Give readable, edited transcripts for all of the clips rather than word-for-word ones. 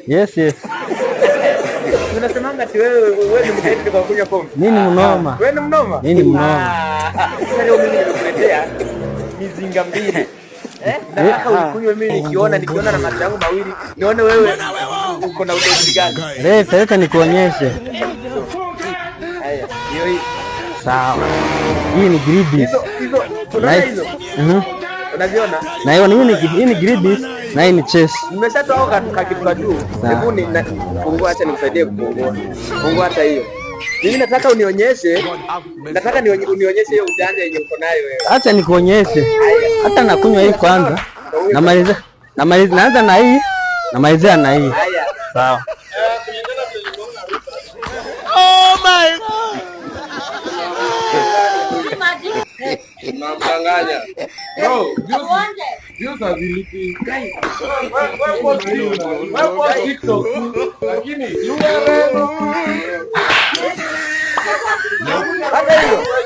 Yes. Unasemanga ati wewe ni mjeti kwa kunywa pombe. Mimi ni mnoma. Wewe ni mnoma? Mimi ni mnoma. Sasa leo mimi nimekuletea mizinga mbili. Nataka ukunywe mimi nikiona na macho yangu mawili. Nione wewe uko na ujuzi gani? Leta nikuonyeshe. Haya, hiyo hii. Sawa. Hii ni gribis. Hizo. Tunaona hizo. Unaziona? Na hiyo ni gribis na hii ni chess. Nimeshatoa kitu kwa juu. Hebu ni fungua, acha nimsaidie kufungua. Fungua hata hiyo. Mimi nataka unionyeshe hiyo ujanja yenye uko nayo wewe. Acha nikuonyeshe. Hata nakunywa hii kwanza. Namaliza naanza na hii. Namalizia na hii. Haya. Sawa. Oh my God. Unamdanganya. Bro, juice hazilipi. Wewe TikTok. Lakini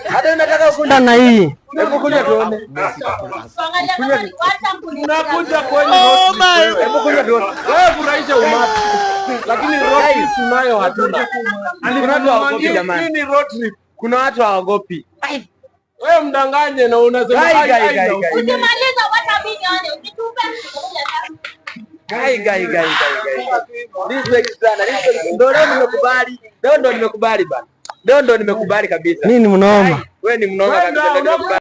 hata unataka kunywa na hii. Hebu kunywa tuone. Unakuja kwenye hebu kunywa tuone. Wewe furahisha umati. Lakini road trip tunayo hatuna. Kuna watu hawagopi jamani. Nini road trip? Kuna watu hawagopi. Wewe mdanganye na unasema ukimaliza wacha mimi nione ukitupa gai. Respect sana. Ndio nimekubali bana. Ndio nimekubali kabisa. Mimi ni mnoma. Wewe ni mnoma kabisa.